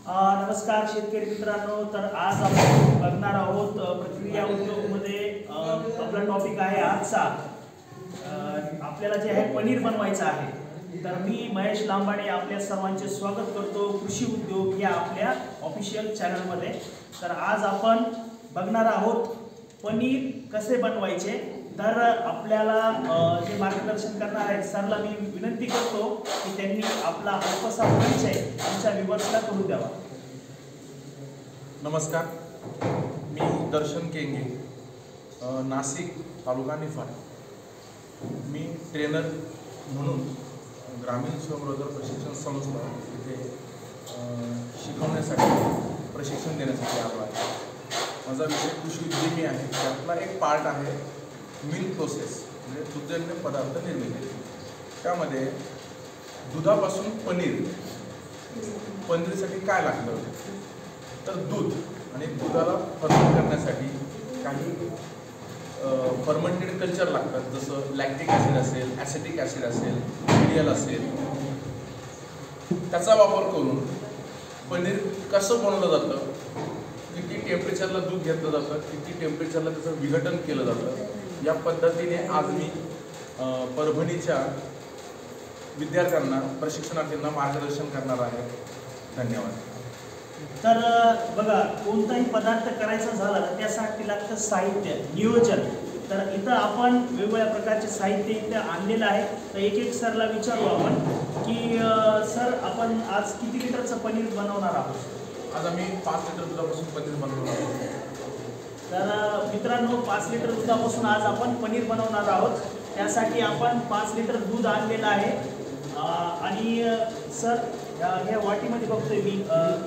नमस्कार शेतकरी मित्रांनो. तर आज आपण बघणार आहोत प्रक्रिया उद्योगमध्ये आपला टॉपिक आहे आजचा. आपल्याला जे आहे पनीर बनवायचं आहे. तर मी महेश लांबाडे आपल्या सर्वांचे स्वागत करतो कृषी उद्योग या आपल्या ऑफिशियल चॅनलमध्ये. तर आज आपण बघणार आहोत पनीर कसे बनवायचे. तर आपल्याला जे मार्गदर्शन करणार आहेत सरला मी विनंती करतो की त्यांनी आपला अल्पसा परिचय आमच्या व्ह्यूअर्सला करू द्यावा. नमस्कार, मी दर्शन केंगे, नाशिक, तालुका निफाड. मी ट्रेनर म्हणून ग्रामीण स्वयंरोजगार प्रशिक्षण संस्था इथे शिकवण्यासाठी प्रशिक्षण देण्यासाठी आलो आहे. माझा विषय कृषी उद्योगी आहे. त्यातला एक पार्ट आहे मिल्क प्रोसेस, म्हणजे दुग्धजन्य पदार्थ निर्मिती. त्यामध्ये दुधापासून पनीरसाठी काय लागतं तर दूध, आणि दुधाला फर्मेंट करण्यासाठी काही फर्मेंटेड कल्चर लागतात, जसं लॅक्टिक ॲसिड असेल, ॲसिटिक ॲसिड असेल, मिडियल असेल. त्याचा वापर करून पनीर कसं बनवलं जातं, किती टेम्परेचरला दूध घेतलं जातं, किती टेम्परेचरला त्याचं विघटन केलं जातं, या पद्धतीने आज मी परभणीच्या विद्यार्थ्यांना, प्रशिक्षणार्थींना मार्गदर्शन करणार आहे. धन्यवाद. तर बघा, कोणताही पदार्थ करायचा झाला तर त्यासाठी लागतं साहित्य, नियोजन. तर इथं आपण वेगवेगळ्या प्रकारचे साहित्य इथं आणलेलं आहे. तर एक एक सरला विचारू आपण की सर आपण आज किती लिटरचं पनीर बनवणार आहोत. आज आम्ही 5 लिटर दुधापासून पनीर बनवणार आहोत. तर मित्रांनो, 5 लिटर दुधापासून आज आपण पनीर बनवणार आहोत. त्यासाठी आपण 5 लिटर दूध आणलेलं आहे. आणि सर ह्या वाटीमध्ये बघतोय मी,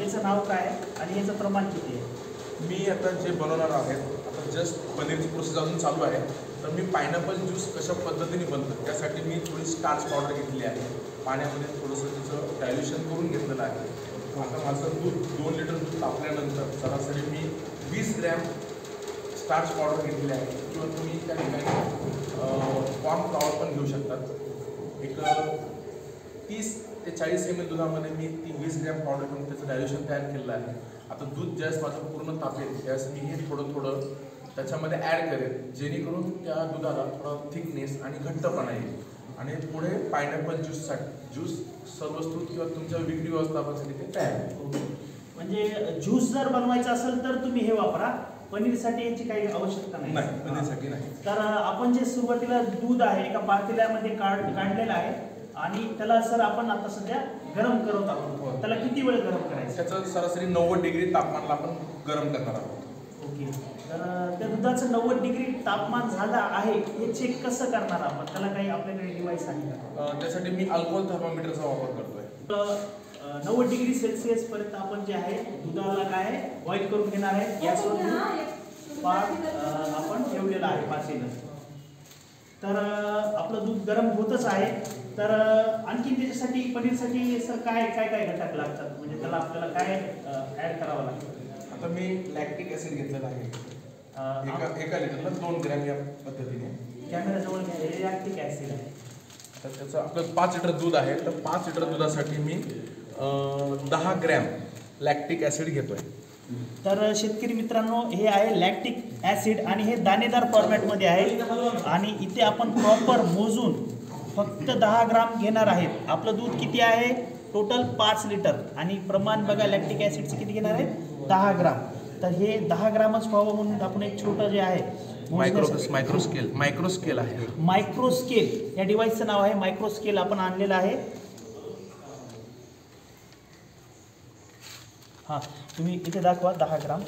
याचं नाव काय आणि याचं प्रमाण किती आहे. मी आता जे बनवणार आहे, आता जस्ट पनीरची प्रोसेस अजून चालू आहे. तर मी पायनॅपल ज्यूस कशा पद्धतीने बनतो त्यासाठी मी थोडी स्टार्च पावडर घेतली आहे. पाण्यामध्ये थोडंसं त्याचं डायल्युशन करून घेतलेलं आहे. आता माझं दूध 2 लिटर दूध तापल्यानंतर सरासरी मी 20 ग्रॅम स्टार्च पावडर घेतली आहे, किंवा तुम्ही त्या ठिकाणी कॉर्न फ्लॉवर पण घेऊ शकतात. एक 30 ते 40 ml दुधामध्ये मी ती 20 ग्रॅम पावडर घेऊन त्याचं डायल्युशन तयार केलेलं आहे. आता दूध ज्यावेळेस माझं पूर्ण तापेल त्यावेळेस मी हे थोडं त्याच्यामध्ये ॲड करेन, जेणेकरून त्या दुधाला थोडा थिकनेस आणि घट्टपणा येईल. आणि पुढे पायनॅपल ज्यूस सर्व वस्तू किंवा तुमच्या विक्री व्यवस्थापनासाठी ते तयार आहे. म्हणजे ज्यूस जर बनवायचा असेल तर तुम्ही हे वापरा, पनीरसाठी याची काही आवश्यकता नाही. पनीरसाठी नाही. तर आपण जे सुरुवातीला दूध आहे एका पातेल्यामध्ये काढलेलं आहे आणि त्याला सर आपण आता सध्या गरम करत आहोत. त्याला किती वेळ गरम करायचं. त्याचं सरासरी 90 डिग्री तापमानाला आपण गरम करणार आहोत. ओके. तर त्या दुधाचं 90 डिग्री तापमान झालं आहे हे चेक कसं करणार आपण. त्याला काही आपल्याकडे डिव्हाइस आहे का. त्यासाठी मी अल्कोहोल थर्मामीटरचा वापर करतोय. 90 डिग्री सेल्सिअस पर्यंत आपण जे आहे दुधाला काय बॉईल करून घेणार आहे. गॅसवर आपण ठेवलेलं आहे पातेलं. तर आपलं दूध गरम होतच आहे. तर आणखी त्याच्यासाठी पनीरसाठी सर काय घटक लागतात, म्हणजे त्याला आपल्याला काय ॲड करावं लागतं. आता मी लॅक्टिक ॲसिड घेतलेलं आहे. एका लिटरला 2 ग्रॅम या पद्धतीने. कॅमेराजवळ घ्या. हे लॅक्टिक ॲसिड आहे. तर त्याचं आपलं 5 लिटर दूध आहे. तर 5 लिटर दुधासाठी मी 10 ग्रॅम लॅक्टिक ॲसिड घेतोय. तर शेतकरी मित्रांनो, हे आहे लॅक्टिक ॲसिड आणि हे दाणेदार फॉर्मॅटमध्ये आहे. आणि इथे आपण प्रॉपर मोजून फक्त 10 ग्राम घेणार आहेत. आपलं दूध किती आहे टोटल 5 लिटर आणि प्रमाण बघा लॅक्टिक ॲसिडचं किती घेणार आहे 10 ग्राम. तर हे 10 ग्रामच व्हावं म्हणून आपण एक छोटं जे आहे मायक्रोस्केल आहे. मायक्रोस्केल या डिव्हाइसचं नाव आहे. मायक्रोस्केल आपण आणलेलं आहे. हां, तुम्ही इथे दाखवा 10 ग्राम.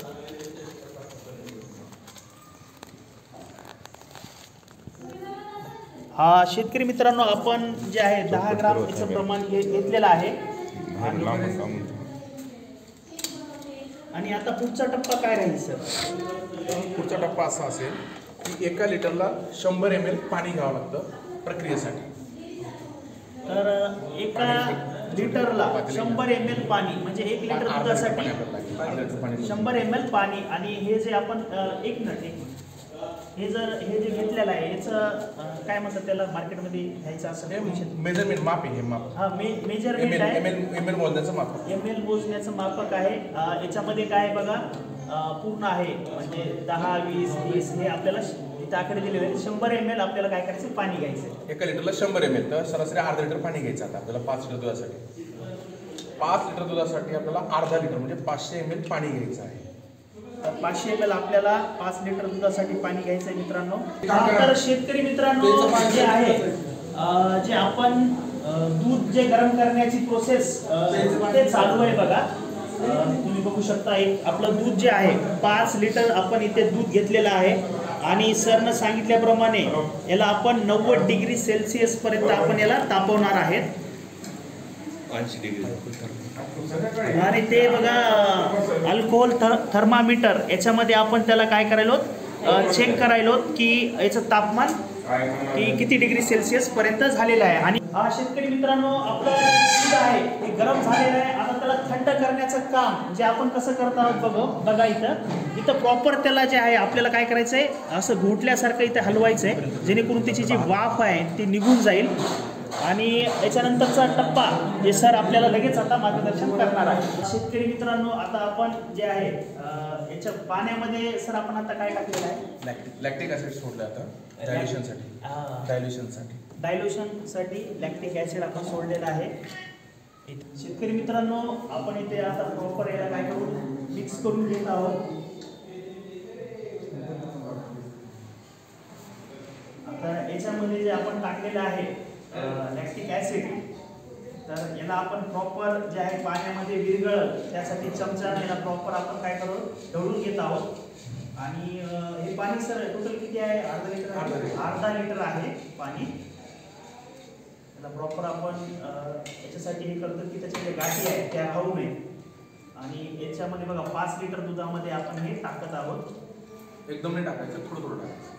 हा शेतकरी मित्रांनो, आपण जे आहे 10 ग्राम याचं प्रमाण घेतलेलं आहे. आणि आता पुढचा टप्पा काय राहील सर. पुढचा टप्पा असा असेल की एका लिटरला 100 ml पाणी घ्यावं लागतं प्रक्रियेसाठी. तर एका लिटरला 100 ml पाणी, म्हणजे 1 लिटर दुधासाठी 100 ml पाणी. आणि हे जे आपण एक मिनिट हे जे घेतलेलं आहे याचं काय म्हणतात त्याला मार्केटमध्ये घ्यायचं असं मेजरमेंट माप आहे, हे माप. हा मेजरमेंट आहे, एम एल मोजण्याचं माप. ML मोजण्याचं मापक आहे. याच्यामध्ये काय बघा पूर्ण आहे म्हणजे 10, 20, 30 हे आपल्याला इथं आकडे दिलेले आहेत. 100 ml आपल्याला काय करायचं पाणी घ्यायचं. 1 लिटरला 100 ml, तर सरासरी अर्धा लिटर पाणी घ्यायचं. आता आपल्याला 5 लिटर दुधासाठी 5 लिटर दुधासाठी आपल्याला अर्धा लिटर म्हणजे 500 ml पाणी घ्यायचं आहे. 500 ml आपल्याला 5 लिटर दुधासाठी पाणी घ्यायचं आहे मित्रांनो. तर शेतकरी मित्रांनो जे आहे जे आपण दूध जे गरम करण्याची प्रोसेस ते चालू आहे बघा. तुम्ही बघू शकता एक आपलं दूध जे आहे 5 लिटर आपण इथे दूध घेतलेलं आहे आणि सरनं सांगितल्याप्रमाणे याला आपण 90 डिग्री सेल्सिअस पर्यंत आपण याला तापवणार आहेत. 80 डिग्री आणि ते बघा अल्कोहोल थर्मामीटर याच्यामध्ये आपण त्याला काय करायलो चेक करायलो की याचं तापमान की किती डिग्री सेल्सिअस पर्यंत झालेलं आहे. आणि हा शेतकरी मित्रांनो आपलं दूध आहे ते गरम झालेलं आहे. आता त्याला थंड करण्याचं काम जे आपण कसं करत आहोत बघा इथं प्रॉपर त्याला जे आहे आपल्याला काय करायचं आहे असं घोटल्यासारखं इथे हलवायचं आहे जेणेकरून त्याची जी वाफ आहे ती निघून जाईल. आणि याच्यानंतरचा टप्पा जे सर आपल्याला लगेच आता मार्गदर्शन करणार आहे. शेतकरी मित्रांनो आता आपण जे आहे याच्या पाण्यामध्ये सर आपण आता काय टाकलेलं आहे लॅक्टिक ऍसिड सोडलं आता डायल्युशनसाठी लॅक्टिक ऍसिड आपण सोडलेलं आहे. शेतकरी मित्रांनो आपण इथे आता प्रॉपर याला काय करू मिक्स करून घेत आहोत. आता याच्यामध्ये जे आपण टाकलेलं आहे लॅक्टिक ऍसिड तर याला आपण प्रॉपर जे आहे पाण्यामध्ये विरघळल त्यासाठी चमच्याने याला प्रॉपर आपण काय करू ढवळून घेत आहोत. आणि हे पाणी सर टोटल किती आहे अर्धा लिटर आहे पाणी. त्याला प्रॉपर आपण याच्यासाठी हे करतो की त्याच्या ज्या गाठी आहेत त्या खाऊ नये. आणि याच्यामध्ये बघा 5 लिटर दुधामध्ये आपण हे टाकत आहोत. एकदम नाही टाकायचं, थोडं थोडं टाकायचं.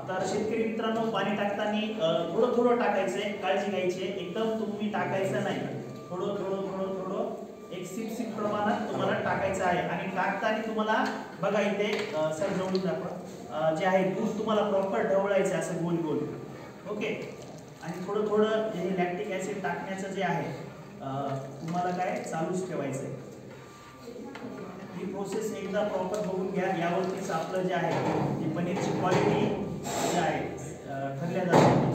तर शेतकरी मित्रांनो पाणी टाकताना थोडं थोडं टाकायचंय, काळजी घ्यायची आहे. एकदम तुम्ही टाकायचं नाही, थोडं थोडं थोडं थोडं एक सिप प्रमाणात तुम्हाला टाकायचं आहे. आणि टाकताना तुम्हाला बघा इथे सर जवळून दाखवा जे आहे दूध तुम्हाला प्रॉपर ढवळायचं असं गोल गोल. ओके. आणि थोडं थोडं हे लॅक्टिक ऍसिड टाकण्याचं जे आहे तुम्हाला काय चालूच ठेवायचं आहे. ही प्रोसेस एकदा प्रॉपर बघून घ्या. यावरतीच आपलं जे आहे ती पनीरची क्वालिटी जी आहे ठरल्या जाते.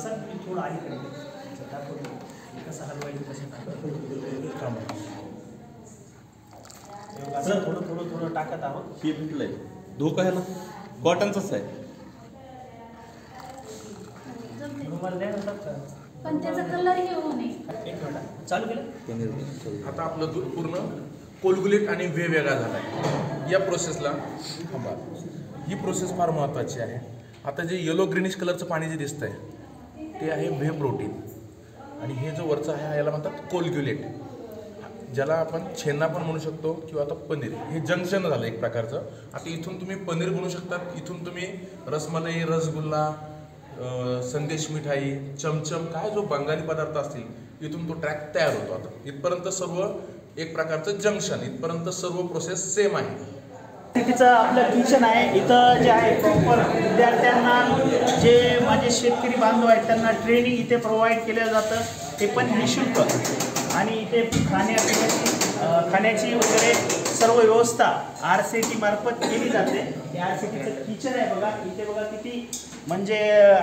सर मी थोडं अलीकडे दाखवतो कसं हलवायचं कसं टाकायचं. थोडं थोडं थोडं टाकत आहोत. हे कुठलं आहे धोका ह्याला कॉटनचाच आहे पण त्याचा कलर हे होऊ नये. एक मिनिट चालू केलं. आता आपलं दूध पूर्ण कोलगुलेट आणि वेगवेगळा झाला आहे. या प्रोसेसला थांबा, ही प्रोसेस फार महत्त्वाची आहे. आता जे येलो ग्रीनिश कलरचं पाणी जे दिसतं आहे ते आहे व्हे प्रोटीन. आणि हे जो वरचं आहे याला म्हणतात कोलग्युलेट, ज्याला आपण छेना पण म्हणू शकतो किंवा आता पनीर. हे जंक्शन झालं एक प्रकारचं. आता इथून तुम्ही पनीर बनवू शकतात, इथून तुम्ही रसमलाई, रसगुल्ला, संदेश मिठाई, चमचम, काय जो बंगाली पदार्थ असतील इथून तो ट्रॅक तयार होतो. आता इथपर्यंत सर्व एक प्रकारचं जंक्शन, इथपर्यंत सर्व प्रोसेस सेम आहे. तिचं आपलं किचन आहे इथं जे आहे प्रॉपर विद्यार्थ्यांना जे माझे शेतकरी बांधव आहेत त्यांना ट्रेनिंग इथे प्रोव्हाइड केलं जातं, ते पण निःशुल्क. आणि इथे खाण्याची वगैरे सर्व व्यवस्था RCT मार्फत केली जाते. RCTचं किचन आहे बघा. इथे बघा किती म्हणजे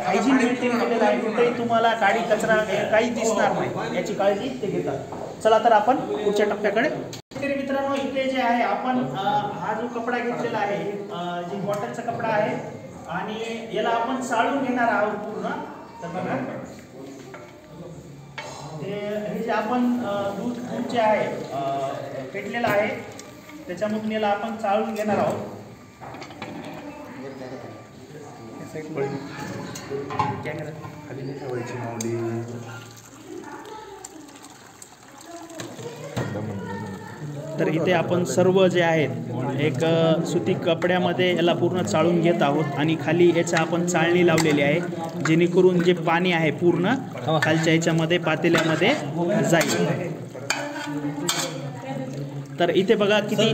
हायजीन मेंटेन केलेलं आहे. कुठेही तुम्हाला काडी कचरा काही दिसणार नाही याची काळजी ते घेतात. चला तर आपण पुढच्या टप्प्याकडे. शेतकरी मित्रांनो इथे जे आहे आपण हा जो कपडा घेतलेला आहे जी कॉटनचा कपडा आहे आणि याला आपण चाळून घेणार आहोत पूर्ण. तर बघा हे जे आपण दूध जे आहे पेटलेलं आहे त्याच्यामधून याला आपण चाळून घेणार आहोत. खाली ठेवायची माऊली. तर इथे आपण सर्व जे आहेत एक सुती कपड्यामध्ये याला पूर्ण चाळून घेत आहोत आणि खाली याच्या आपण चाळणी लावलेली आहे जेणेकरून जे पाणी आहे पूर्ण खालच्या याच्यामध्ये पातेल्यामध्ये जाईल. तर इथे बघा किती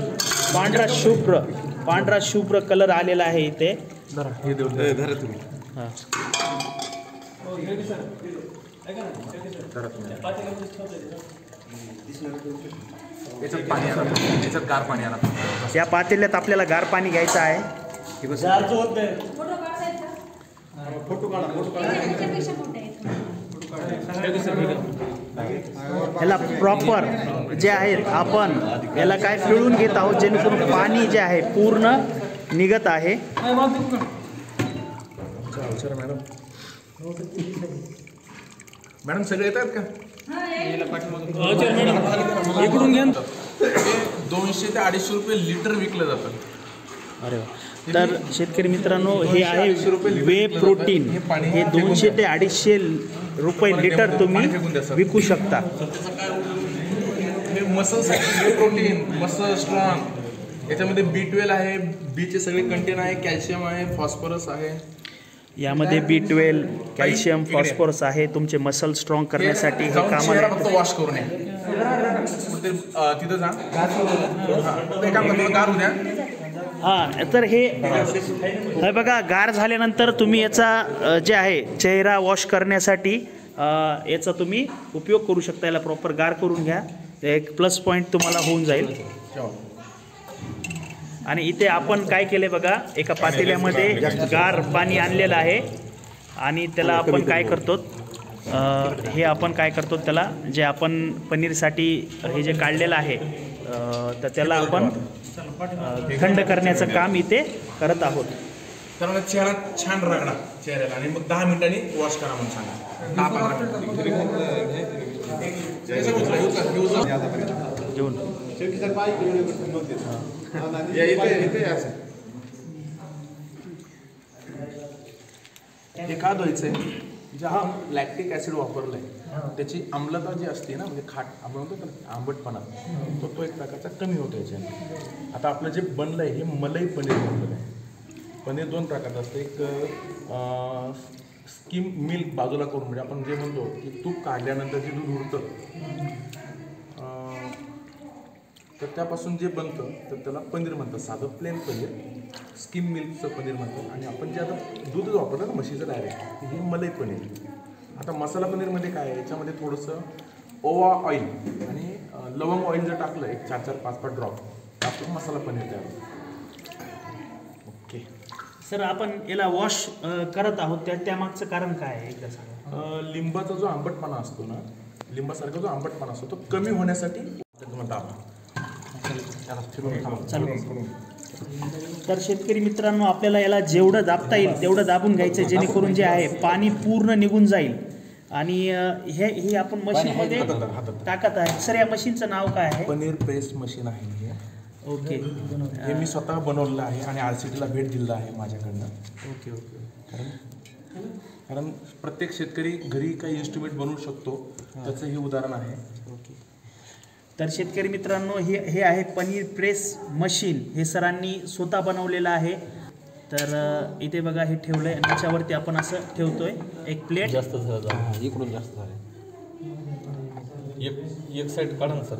पांढरा शुभ्र कलर आलेला आहे इथे. हे देऊन धरा तुम्ही. हां याच्यात पाणी आलं, याच्यात गार पाणी आलं. या पातेल्यात आपल्याला गार पाणी घ्यायचं आहे. त्याच्यापेक्षा मोठे आहेत. याला प्रॉपर जे आहेत आपण याला काय पिळून घेत आहोत जेणेकरून पाणी जे आहे पूर्ण निघत आहे. मॅडम सगळे येतात का? इकडून घ्या. हे 200 ते 250 रुपये लिटर विकलं जातं. अरे वा. तर शेतकरी मित्रांनो हे आहे वे प्रोटीन. हे 200 ते 250 रुपये लिटर तुम्ही विकू शकता. हे मसलसाठी वे प्रोटीन, मसल स्ट्रॉंग. याच्यामध्ये B12 आहे, बीचे सगळे कंटेन आहे, कॅल्शियम आहे, फॉस्फरस आहे. यामध्ये B12, कॅल्शियम, फॉस्फरस आहे. तुमचे मसल स्ट्रॉंग करण्यासाठी हे जाऊन कामाला चेहरा फक्त वॉश करून या. तिथं जा. ते काम करतो, गार होऊ द्या. हां. तर हे बघा गार झाल्यानंतर तुम्ही याचा जे आहे चेहरा वॉश करण्यासाठी याचा तुम्ही उपयोग करू शकता. याला प्रॉपर गार करून घ्या. एक प्लस पॉईंट तुम्हाला होऊन जाईल. आणि इथे आपण काय केले बघा, एका पातेल्यामध्ये गार पाणी आणलेलं आहे आणि त्याला आपण काय करतो, त्याला जे आपण पनीरसाठी हे जे काढलेलं आहे तर त्याला आपण थंड करण्याचं काम इथे करत आहोत. तर चेहरा छान रगडा चेहऱ्याला आणि मग 10 मिनिटांनी वॉश करा म्हणून सांगा. 10-15 घेऊन हे का धुवायचंय? जे हा लॅक्टिक ऍसिड वापरलाय त्याची आम्लता जी असते ना, म्हणजे खाट आपण म्हणतो ना आंबटपणा, तो एक प्रकारचा कमी होतो याच्याने. आता आपलं जे बनलंय हे मलाई पनीर बनलेलं आहे. पनीर 2 प्रकारचं असतं. एक स्किम मिल्क बाजूला करून, म्हणजे आपण जे म्हणतो की तूप काढल्यानंतर जे दूध उरतं तर त्यापासून जे बनतं तर त्याला पनीर म्हणतात. साधं प्लेन पनीर स्किम मिल्कचं पनीर म्हणतात. आणि आपण जे आता दूध वापरलं ना म्हशीचं डायरेक्ट, हे मलाई पनीर. आता मसाला पनीरमध्ये काय आहे, याच्यामध्ये थोडंसं ओवा ऑइल आणि लवंग ऑइल जर टाकलं एक 4-4, 5-5 ड्रॉप, आपण मसाला पनीर तयार होतो. ओके सर, आपण याला वॉश करत आहोत त्यामागचं कारण काय आहे एकदा सांगा. लिंबाचा जो आंबटपणा असतो ना, लिंबासारखा जो आंबटपणा असतो तो कमी होण्यासाठी दाबा. तर शेतकरी मित्रांनो, आपल्याला याला जेवढं दाबता येईल तेवढं दाबून घ्यायचं जेणेकरून जे आहे पाणी पूर्ण निघून जाईल. आणि हे आपण मशीनमध्ये टाकत आहे. सर, या मशीनचं नाव काय आहे? पनीर प्रेस मशीन आहे हे. ओके. हे मी स्वतः बनवलेलं आहे आणि RCTला भेट दिलेलं आहे माझ्याकडनं. ओके. कारण प्रत्येक शेतकरी घरी काही इन्स्ट्रुमेंट बनवू शकतो, त्याचं हे उदाहरण आहे. ओके. तर शेतकरी मित्रांनो, हे आहे पनीर प्रेस मशीन. हे सरांनी स्वतः बनवलेलं आहे. तर इथे बघा हे ठेवलं आहे आणि त्याच्यावरती आपण असं ठेवतोय एक प्लेट. जास्त झालं, इकडून जास्त झालं. एक साईड काढा ना सर.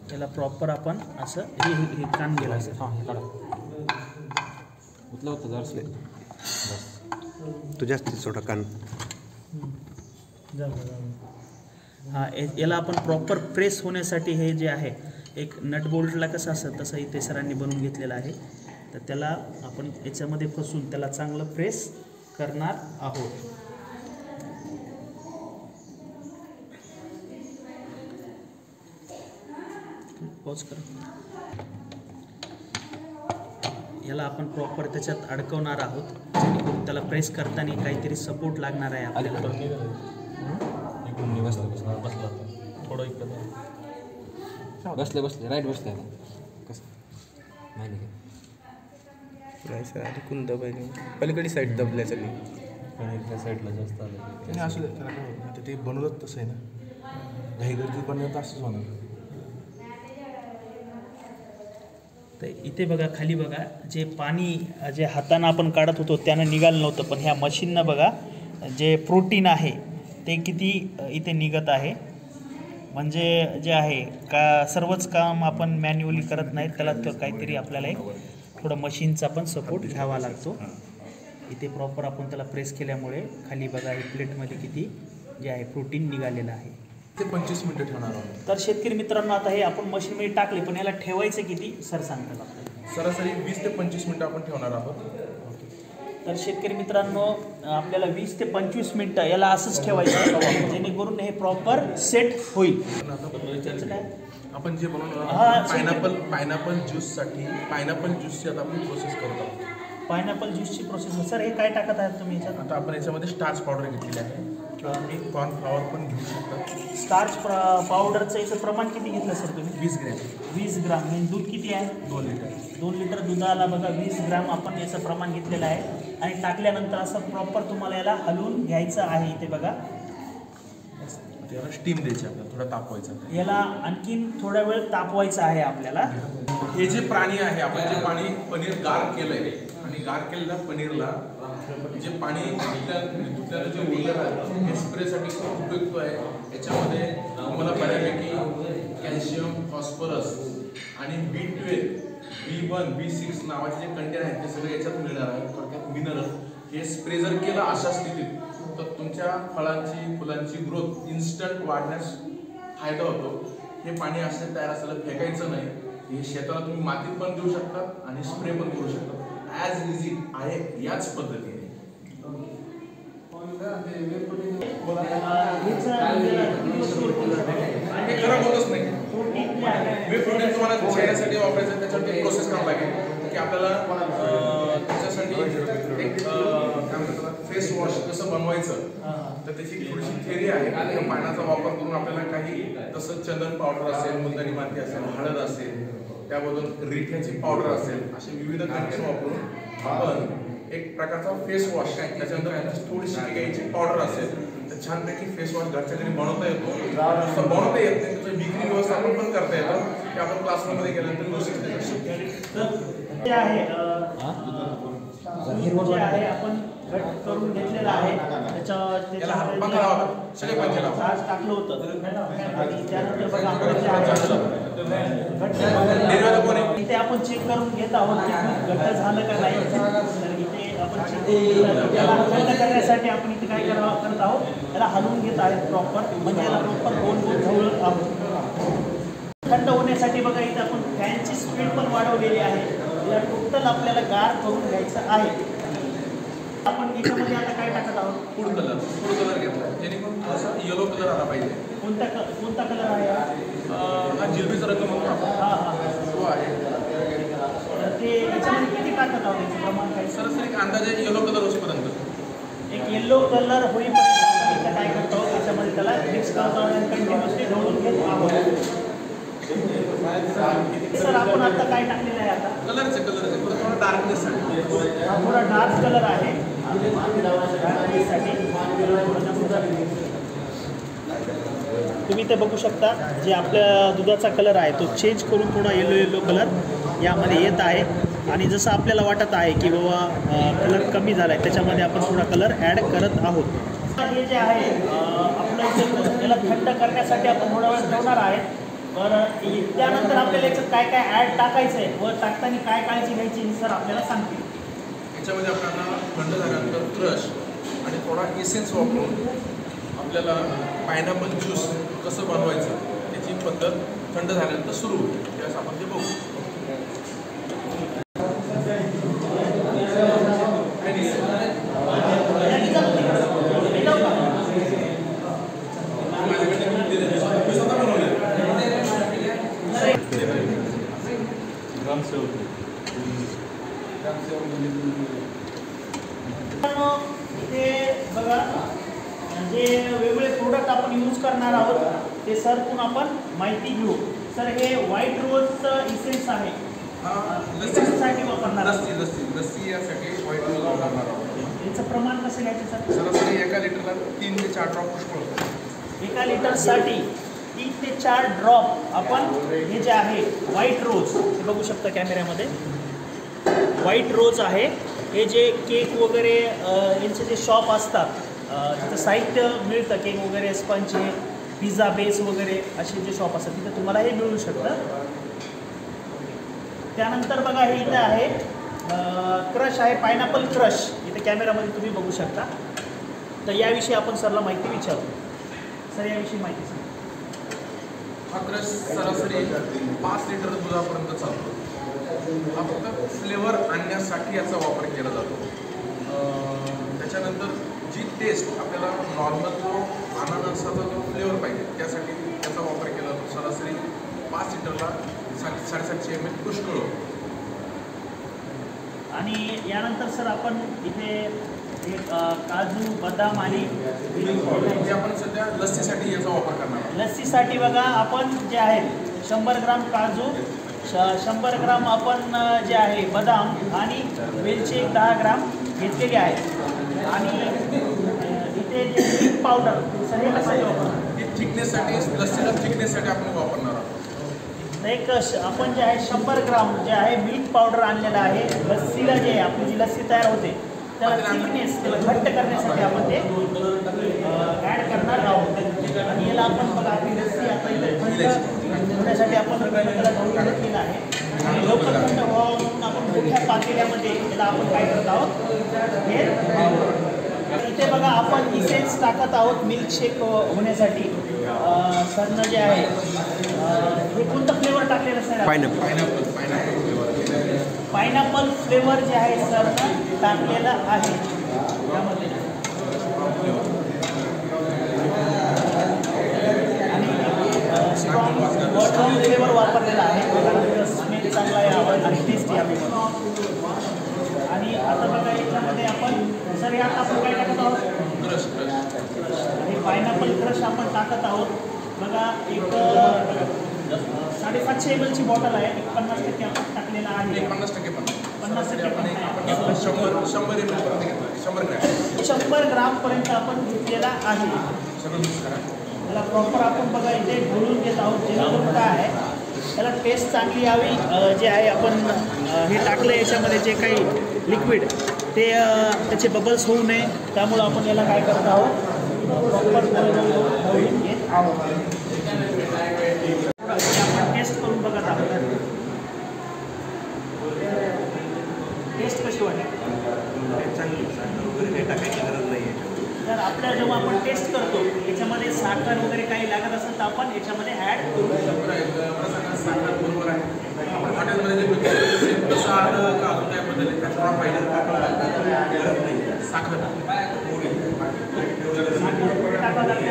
त्याला प्रॉपर आपण असं हे कान गेला असं. हां, हे काढा. उतला होतं जरासं. तू जास्तीत सोडा कान. हां, याला आपण प्रॉपर प्रेस होण्यासाठी हे जे आहे एक नट बोल्टला कसं असतं तसं इथे सरांनी बनवून घेतलेलं आहे. तर त्याला आपण याच्यामध्ये फसून त्याला चांगलं प्रेस करणार आहोत. पॉज करा. याला आपण प्रॉपर त्याच्यात अडकवणार आहोत जेणेकरून त्याला प्रेस करताना काहीतरी सपोर्ट लागणार आहे आपल्याला. बसला थोडं इकडं बसले राईट बसले. कसं नाही सर, आधी कोण दबायला पलीकडे साईड दबल्या सगळी. त्या साईडला जास्त आलं. त्याने असं त्याला काय होत नाही, ते बनवलं तसं आहे ना, घाईगर्दीत बनवलं तर असंच होणार. तर इथे बघा खाली बघा, जे पाणी जे हातानं आपण काढत होतो त्यानं निघालं नव्हतं, पण ह्या मशीननं बघा जे प्रोटीन आहे ते किती इथे निघत आहे. म्हणजे जे आहे का सर्वच काम आपण मॅन्युअली करत नाहीत, त्याला काहीतरी आपल्याला एक थोडं मशीनचा पण सपोर्ट घ्यावा लागतो. इथे प्रॉपर आपण त्याला प्रेस केल्यामुळे खाली बघा हे प्लेटमध्ये किती जे आहे प्रोटीन निघालेलं आहे. ते 25 मिनिटं ठेवणार आहोत. तर शेतकरी मित्रांनो आता हे आपण मशीनमध्ये टाकले, पण याला ठेवायचं किती सर सांगतात आपल्याला? सरासरी 20 ते 25 मिनिटं आपण ठेवणार आहोत. तर शेतकरी मित्रांनो आपल्याला 20 ते 25 मिनिटं याला असंच ठेवायचं आहे, जेणेकरून हे प्रॉपर सेट होईल. त्याचं काय आपण जे बनवलं पायनॅपल ज्यूसची आता आपण प्रोसेस करत आहोत. Pineapple ज्यूसची process. सर हे काय टाकत आहात तुम्ही याच्यात? आता आपण याच्यामध्ये स्टार्च पावडर घेतलेली आहे किंवा तुम्ही कॉर्नफ्लॉवर पण घेऊ शकता. स्टार्च पावडरचं याचं प्रमाण किती घेतलं सर तुम्ही? 20 ग्रॅम. 20 ग्राम. म्हणजे दूध किती आहे? 2 लिटर. 2 लिटर दुधाला बघा 20 ग्राम आपण याचं प्रमाण घेतलेलं आहे. आणि टाकल्यानंतर असं प्रॉपर तुम्हाला याला हलवून घ्यायचं आहे. इथे बघा याला स्टीम द्यायची आपल्याला, थोडा तापवायचा. याला आणखीन थोडा वेळ तापवायचं आहे आपल्याला. हे जे पाणी आहे, आपण जे पाणी पनीर गार केलंय आणि गार केलेल्या पनीरला जे पाणी धुतल्यानं जे उरलेलं आहे हे स्प्रेसाठी खूप उपयुक्त आहे. याच्यामध्ये तुम्हाला बऱ्यापैकी कॅल्शियम, फॉस्फरस आणि B12, B1, B6 नावाचे जे कंटेन आहेत ते सगळे याच्यात मिळणार आहे. थोडक्यात मिनरल. हे स्प्रे जर केलं अशा स्थितीत तर तुमच्या फळांची फुलांची ग्रोथ इन्स्टंट वाढण्यास फायदा होतो. हे पाणी असे तयार असलेलं फेकायचं नाही. हे शेताला तुम्ही मातीत पण देऊ शकता आणि स्प्रे पण करू शकता. ॲज इझी आहे याच पद्धतीने. हे खराब होतच नाही. वे प्रोटीन तुम्हाला चेहऱ्यासाठी वापरायचं, त्याच्यासाठी प्रोसेस करावं लागेल की आपल्याला त्याच्यासाठी एक काय म्हणतात फेस वॉश कसं बनवायचं, तर त्याची थोडीशी थिअरी आहे. त्या पाण्याचा वापर करून आपल्याला काही तसं चंदन पावडर असेल, मुलतानी माती असेल, हळद असेल, त्यामधून रिठ्याची पावडर असेल, असे विविध कंटेन वापरून आपण एक प्रकारचा फेस वॉश, त्याच्यानंतर थोडीशी गाईची पावडर असेल तर छानपैकी फेस वॉश घरच्या घरी बनवता येतो. नुसतं बनवता येत नाही, त्याचं विक्री व्यवस्थापन पण करता येतं. ते आपण क्लासरूममध्ये गेल्यानंतर जे आहे आपण कट करून घेतलेलं आहे. आज टाकलं होतं आणि त्यानंतर बघा आपण इथे आपण चेक करून घेत आहोत की घट्ट झालं का नाही. तर इथे आपण चेक याला घट्ट करण्यासाठी आपण इथे काय करत आहोत, याला हलवून घेत आहेत प्रॉपर. म्हणजे याला प्रॉपर गोल गोल ढवळत आहोत. थंड होण्यासाठी बघा इथे आपण फॅनची स्पीड पण वाढवलेली आहे. या टोटल आपल्याला गार करून घ्यायचं आहे. आपण याच्यामध्ये आता काय टाकत आहोत? फूड कलर घेतला, जेणेकरून असा येलो कलर आला पाहिजे. कोणता कलर आहे? हा जिलबीचा रंग म्हणून तो आहे. ते याच्यामध्ये किती टाकत आहोत? याचं प्रमाण काय? सरासरी अंदाजे येलो कलर होईपर्यंत, एक येलो कलर होईपर्यंत काय करतो, याच्यामध्ये त्याला मिक्स करतो आणि कंटिन्युअसली ढवळून घेत आहोत. सर आपण आता काय टाकलेलं आहे? आता कलरचे थोडा डार्कनेस आहे. थोडा डार्क कलर आहे. तुम्ही ते बघू शकता, जे आपल्या दुधाचा कलर आहे तो चेंज करून थोडा येलो कलर यामध्ये येत आहे. आणि जसं आपल्याला वाटत आहे की बाबा कलर कमी झाला आहे, त्याच्यामध्ये आपण थोडा कलर ॲड करत आहोत. हे जे आहे आपलं इथे याला थंड करण्यासाठी आपण थोडा वेळ ठेवणार आहे. बरं, त्यानंतर आपल्याला याच्यात काय काय ॲड टाकायचं आहे व टाकताना काय काळजी घ्यायची हे सर आपल्याला सांगतील. याच्यामध्ये आपल्याला थंड झाल्यानंतर क्रश आणि थोडा इसेन्स वापरून आपल्याला पायनॅपल ज्यूस कसं बनवायचं त्याची पद्धत थंड झाल्यानंतर सुरू होते. त्यावेळेस आपण ते बघू. इथे बघा जे वेगवेगळे प्रोडक्ट आपण यूज करणार आहोत ते सर पण आपण माहिती घेऊ. सर हे व्हाईट रोजचं इसेन्स आहे. लस्सीसाठी वापरणार लस्सी यासाठी व्हाईट रोज वापरणार आहोत. याचं प्रमाण कसं घ्यायचं सर? सरासरी एका लिटरला 3 ते 4 ड्रॉप पुष्कळ होतं. एका लिटरसाठी 3 ते 4 ड्रॉप आपण हे जे आहे व्हाईट रोज, हे बघू शकता कॅमेऱ्यामध्ये, व्हाईट रोज आहे. हे जे केक वगैरे यांचे जे शॉप असतात तिथं साहित्य मिळतं, केक वगैरे, स्पंज, पिझ्झा बेस वगैरे असे जे शॉप असतात तिथं तुम्हाला हे मिळू शकतं. त्यानंतर बघा हे इथं आहे क्रश आहे, पायनॅपल क्रश. इथे कॅमेरामध्ये तुम्ही बघू शकता. तर याविषयी आपण सरला माहिती विचारू. सर याविषयी माहिती सांगा. हा क्रश सरासरी 5 लिटर दुधापर्यंत चालतो. हा फक्त फ्लेवर आणण्यासाठी याचा वापर केला जातो. त्याच्यानंतर जी टेस्ट आपल्याला नॉर्मल जो अनानसाचा जो फ्लेवर पाहिजे त्यासाठी त्याचा वापर केला जातो. सरासरी 5 लिटरला 750 ml पुष्कळ होतो. आणि यानंतर सर आपण इथे एक काजू, बदाम आणि हे आपण सध्या लस्सीसाठी याचा वापर करणार आहोत. लस्सीसाठी बघा आपण जे आहे 100 ग्राम काजू, 100 ग्राम आपण जे आहे बदाम आणि वेलची 10 ग्राम घेतलेली आहे. आणि इथे जे मिल्क पावडर सर हे कशासाठी वापरणार? ही थिकनेससाठी, लस्सीला थिकनेससाठी आपण वापरणार आहोत. एक आपण जे आहे 100 ग्राम जे आहे मिल्क पावडर आणलेलं आहे. लस्सीला जे आपली जी लस्सी तयार होते त्याला थिकनेस, त्याला घट्ट करण्यासाठी आपण ते ॲड करणार आहोत. आणि याला आपण बघा आपली लस्सी आता इथे होण्यासाठी आपण त्याला गहू घेतलेला आहे. आणि लवकर थंड व्हावं म्हणून आपण मोठ्या पातेल्यामध्ये त्याला आपण काय करत आहोत हे. इथे बघा आपण इसेन्स टाकत आहोत मिल्कशेक होण्यासाठी. सरनं जे आहे हे कोणतं फ्लेवर टाकलेलं सर? पायनॅपल फ्लेवर जे आहे सरनं टाकलेलं आहे त्यामध्ये. आणि स्ट्रॉंग फ्लेवर वापरलेला आहे कारण स्मेल चांगला यावं आणि टेस्ट यावी. आणि आता बघा याच्यामध्ये आपण सर यात आपण काय टाकत आहोत? हे पायनॅपल क्रश आपण टाकत आहोत. बघा एक 750 ml ची बॉटल आहे. 50% आपण टाकलेला आहे. 50% 50% आपण 100 ml पर्यंत घेतला. 100 ग्राम पर्यंत आपण घेतलेला आहे. सगळं मिक्स करा. त्याला प्रॉपर आपण बघा इथे ढवळून घेत आहोत जेणेकरून काय आहे त्याला टेस्ट चांगली यावी. जे आहे आपण हे टाकलं याच्यामध्ये जे काही लिक्विड ते त्याचे बबल्स होऊ नये त्यामुळं आपण याला काय करत आहोत प्रॉपर ढवळून घेत आहोत. आपण टेस्ट करून बघत आहोत. टेस्ट कशी वाटेल? चांगली काही टाकायची गरज नाही आहे. तर आपल्या जेव्हा आपण टेस्ट करतो याच्यामध्ये साखर वगैरे काही लागत असेल तर आपण याच्यामध्ये ॲड करू शकतो. साखर बरोबर आहे. आपण हॉटेलमध्ये जे पितो तसं आलं का अजून काय बदल त्याचा पाहिजे साखर टाकावं लागते.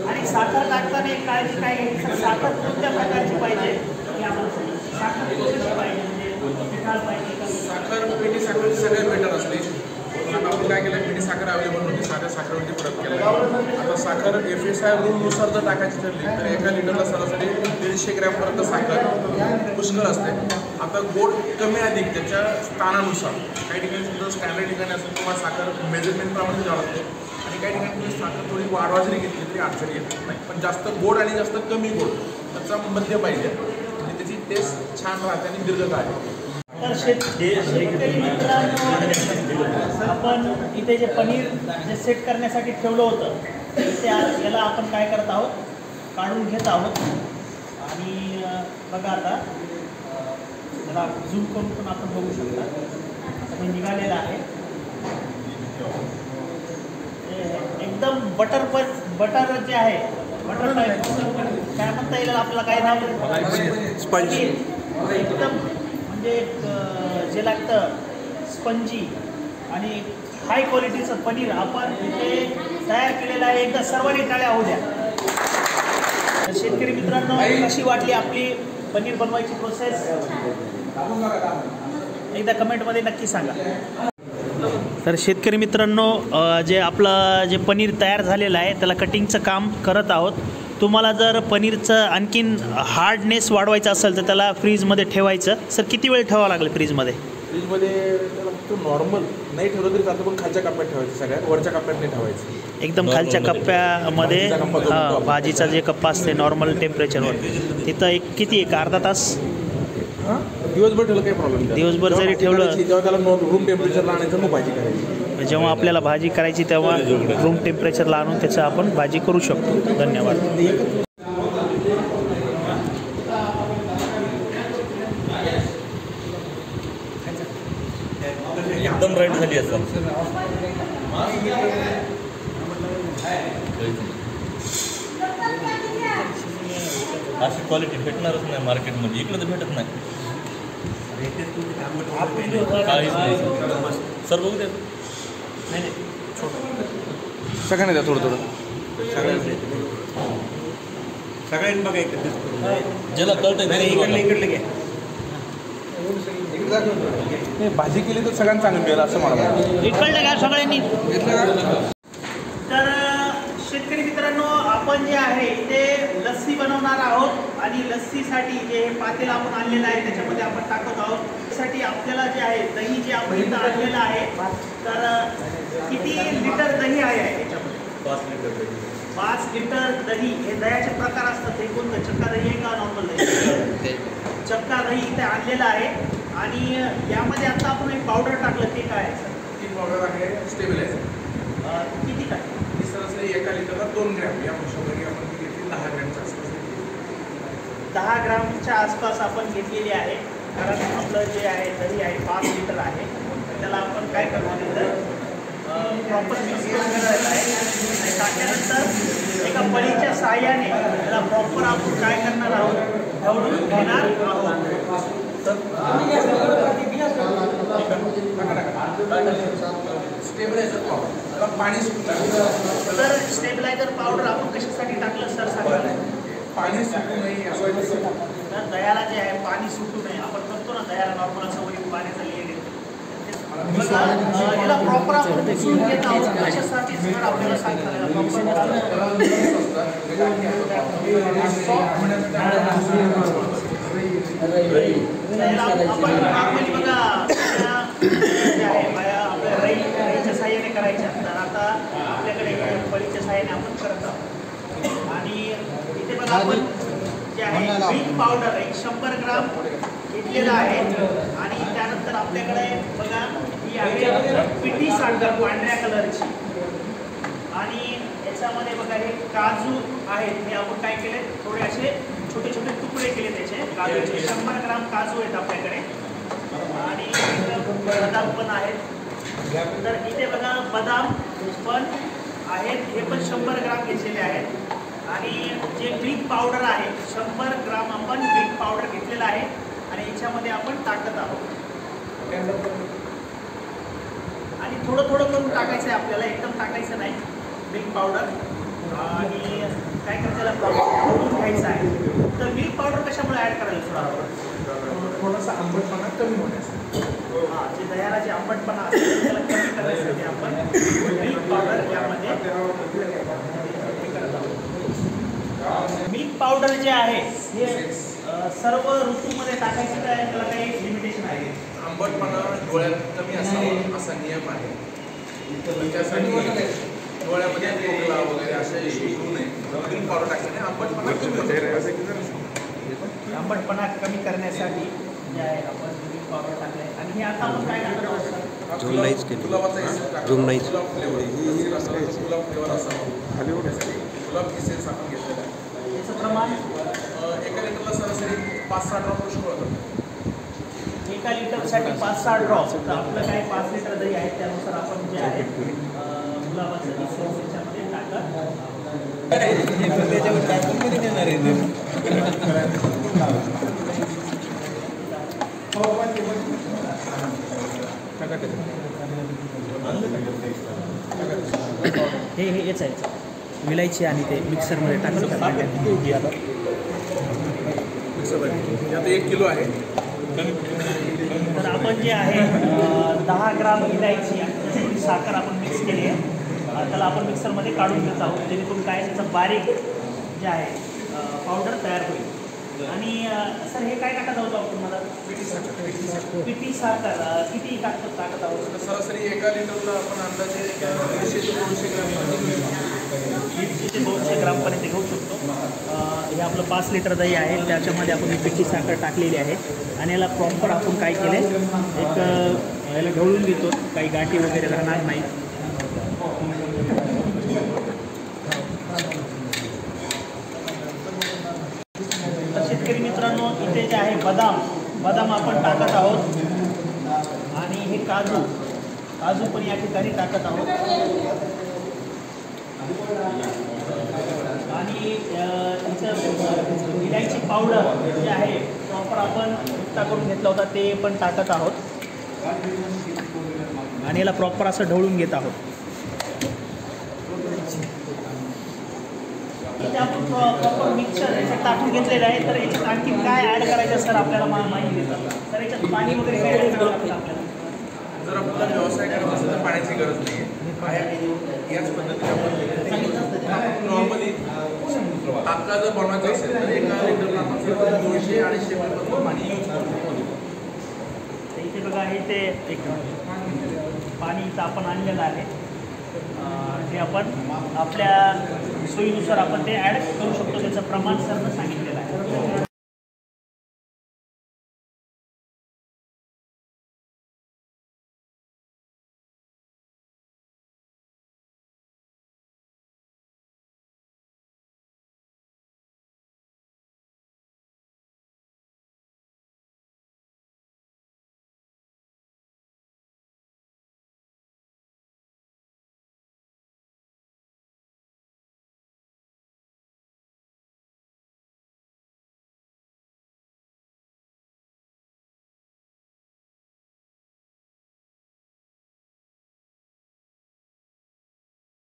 आणि साखर टाकताना एक काळजी काय घ्यायची, साखर कोणत्या प्रकारची पाहिजे हे आपण साखर कशी पाहिजे म्हणजे पिठाळ पाहिजे का? साखर पिठी साखर सगळ्यात बेटर असते. आता आपण काय केलं पिठी साखर अवेलेबल नव्हती, साध्या साखरवरती परत केलं. आता साखर FSI रूलनुसार जर टाकायची ठरली तर 1 लिटरला सरासरी 150 ग्रॅमपर्यंत साखर पुष्कळ असते. आता गोड कमी अधिक त्याच्या स्थानानुसार काही ठिकाणी सुद्धा स्टँडर्ड ठिकाणी असेल किंवा साखर मेजरमेंटप्रमाणे द्यावं लागते. आणि काही ठिकाणी तुम्ही साखर थोडी वाढवा जरी घेतली तरी अडचण येत नाही. पण जास्त गोड आणि जास्त कमी गोड त्याचा मध्य पाहिजे म्हणजे त्याची टेस्ट छान राहते आणि दीर्घकाळ आहे. तर शेतकरी मित्रांनो आपण इथे जे पनीर जे सेट करण्यासाठी ठेवलं होतं ते याला आपण काय करत आहोत काढून घेत आहोत. आणि बघा आता त्याला झूम करून पण आपण बघू शकता हे निघालेलं आहे. एकदम बटर जे आहे बटर टाईप काय म्हणता येईल आपल्याला काय नाव स्पंजी एकदम म्हणजे जे लागतं स्पंजी आणि हाय क्वालिटीचं पनीर आपण इथे तयार केलेलं आहे. एकदा सर्वांनी टाळ्या होऊ द्या. शेतकरी मित्रांनो कशी वाटली आपली पनीर बनवायची प्रोसेस एकदा कमेंटमध्ये नक्की सांगा. तर शेतकरी मित्रांनो जे आपलं जे पनीर तयार झालेलं आहे त्याला कटिंगचं काम करत आहोत. तुम्हाला जर पनीरचं आणखीन हार्डनेस वाढवायचं असेल तर त्याला फ्रीजमध्ये ठेवायचं. सर किती वेळ ठेवावं लागेल फ्रीजमध्ये? फ्रीजमध्ये त्याला फक्त नॉर्मल नाही ठेवलं तरी चालतं पण खालच्या कप्प्यात ठेवायचं. सगळ्यात वरच्या कप्प्यात नाही ठेवायचं. एकदम खालच्या कप्प्यामध्ये भाजीचा जे कप्पा असते नॉर्मल टेम्परेचरवर तिथं एक किती एक अर्धा तास दिवसभर ठेवलं काही प्रॉब्लेम दिवसभर जरी ठेवलं तेव्हा त्याला रूम टेम्परेचरला आणायचं मग भाजी करायची. जेव्हा आपल्याला भाजी करायची तेव्हा रूम टेम्परेचरला आणून त्याचं आपण भाजी करू शकतो. धन्यवाद. एकदम राईट झाली असं अशी क्वालिटी भेटणारच नाही मार्केटमध्ये. इकडे तर भेटत नाही. काहीच नाही सर. बघू द्या. नाही सगळ्यांना द्या थोडं थोडं. सगळ्यांनी बघायचं ज्याला कळतंय इकडलं घ्या. भाजी केली तर सगळ्यांना चांगलं मिळेल असं मला वाटतं. कळलं का सगळ्यांनी? तर शेतकरी मित्रांनो, आपण जे आहे ते लस्सी बनवणार आहोत आणि लस्सीसाठी जे पातेलं आपण आणलेलं आहे त्याच्यामध्ये आपण टाकत आहोत. त्यासाठी आपल्याला जे आहे दही जे आपण इथं आणलेलं आहे, तर किती लिटर दही आहे याच्यामध्ये? 5 लिटर दही. हे दह्याचे प्रकार असतात. हे कोणतं? चक्का दही आहे का नॉर्मल दही? चक्का दही इथे आणलेलं आहे. आणि यामध्ये आता आपण एक पावडर टाकलं, ते काय आहे सर? ती पावडर आहे स्टेबिलायझर. किती टाकलं? ही सरासरी 1 लिटरला 2 ग्रॅम या हिशोबाने आपण ती घेतली. 10 ग्रॅमच्या आसपास. 10 ग्रामच्या आसपास आपण घेतलेली आहे. कारण आपलं जे आहे दही आहे 5 लिटर आहे. त्याला आपण काय करणार आहे, प्रॉपर मिक्स करून करायला आहे. आणि टाकल्यानंतर एका पळीच्या साहाय्याने त्याला प्रॉपर आपण काय करणार आहोत, ढवळून घेणार आहोत. स्टेबिलायझर पावडर, त्याला पाणी सुटतं. तर स्टेबिलायझर पावडर आपण कशासाठी टाकलं सर सांगा? पाणी सुटू नये यासाठी. तर दह्याला जे आहे पाणी सुटू नये. आपण करतो ना दह्याला नॉर्मल असं वरी पाण्याचा लेयर येतो. याला प्रॉपर आपण मिसळून घेत आहोत. कशासाठी सर आपल्याला सांगतात आपण नॉर्मली बघा जे आहे आपल्या रईच्या साह्याने करायच्या. तर आता आपल्याकडे पळीच्या साह्याने आपण करत आहोत. आणि इथे बघा आपण जे आहे मिल्क पावडर 100 ग्राम घेतलेला आहे. आणि त्यानंतर आपल्याकडे बघा ही आहे पिठी साखर पांढऱ्या कलरची. आणि याच्यामध्ये बघा हे काजू आहेत. हे आपण काय केले, थोडे असे छोटे छोटे तुकडे केले त्याचे काजूचे. 100 ग्राम काजू आहेत आपल्याकडे. आणि बदाम पण आहेत. तर इथे बघा बदाम पण आहेत. हे पण 100 ग्राम घेतलेले आहेत. आणि जे मिल्क पावडर आहे 100 ग्राम आपण मिल्क पावडर घेतलेला आहे. आणि याच्यामध्ये आपण टाकत आहोत. आणि थोडं थोडं करून टाकायचं आहे आपल्याला, एकदम टाकायचं नाही मिल्क पावडर. आणि काय करायचं, त्याला ढवळून घ्यायचं आहे. तर मिल्क पावडर कशामुळे ॲड करायला थोडा थोडासा आंबटपणा कमी होण्यासाठी. हां, जे दह्याला जे आंबटपणा असतो त्याला कमी करण्यासाठी आपण मिल्क पावडर यामध्ये करत आहोत. मिल्क पावडर जे आहे हे सर्व ऋतूमध्ये टाकायचं काय, त्याला काही लिमिटेशन आहे? आंबटपणा डोळ्यात कमी असावा असा नियम आहे. त्यासाठी डोळ्यामध्ये खोकला वगैरे असे इश्यू होऊ नये. मिल्क पावडर टाकल्याने आंबटपणा कमी होते. आंबटपणा कमी करण्यासाठी जे आहे आपण मिल्क पावडर टाकले. आणि हे आता आपण काय टाकत आहोत सर? गुलाबाचा इसेन्स टाकला. गुलाब फ्लेवर असावा. गुलाब इसेन्स आपण घेतलेला आहे. याचं प्रमाण 1 लिटरला सरासरी 5-6 ड्रॉप पुष्कळ होतं. 1 लिटरसाठी 5-6 ड्रॉप. तर आपलं काय 5 लिटर दही आहे त्यानुसार आपण जे आहे गुलाबाचं इसेन्स याच्यामध्ये टाकत. हे हेच आहे विलायची आणि ते मिक्सरमध्ये टाकलं. यात 1 किलो आहे. तर आपण जे आहे 10 ग्राम इलायची आणि थोडी साखर आपण मिक्स केली आहे. त्याला आपण मिक्सरमध्ये काढून घेत आहोत, जेणेकरून काय त्याचं बारीक जे आहे पावडर तयार होईल. आणि सर हे काय टाकत आहोत आपण? मला पिठी साखर किती टाकत आहोत? सरासरी 1 लिटरला आपण अंदाजे 150-200 ग्राम 200 ग्रामपर्यंत घेऊ शकतो. हे आपलं 5 लिटर दही आहे, त्याच्यामध्ये आपण पिठी साखर टाकलेली आहे. आणि याला प्रॉपर आपण काय केलं, एक याला ढवळून घेतो, काही गाठी वगैरे राहणार नाही. तर शेतकरी मित्रांनो, इथे जे आहे बदाम आपण टाकत आहोत आणि हे काजू पण या ठिकाणी टाकत आहोत आणि इथं इलायची पावडर जे आहे प्रॉपर आपण गुप्ता करून घेतला होता ते पण टाकत आहोत आणि याला प्रॉपर असं ढवळून घेत आहोत. इथे आपण प्रॉपर मिक्सर याच्यात टाकून घेतलेलं आहे. तर याच्यात आणखी काय ॲड करायचं सर आपल्याला माहिती देतात सर? याच्यात पाणी वगैरे काय ॲड करावं लागतं आपल्याला? जर आपल्याला व्यवसाय करायचा असेल तर पाण्याची गरज नाही आहे. याच पद्धतीने आपण नॉर्मली आपला जर बनवायचा असेल तर एका लिटरला आपण 200-250 ml पाणी यूज करतो. इथे बघा, इथे एक पाणी इथं आपण आणलेलं आहे. ते आपण आपल्या सोयीनुसार आपण ते ॲड करू शकतो. त्याचं प्रमाण सरनं सांगितलेलं आहे.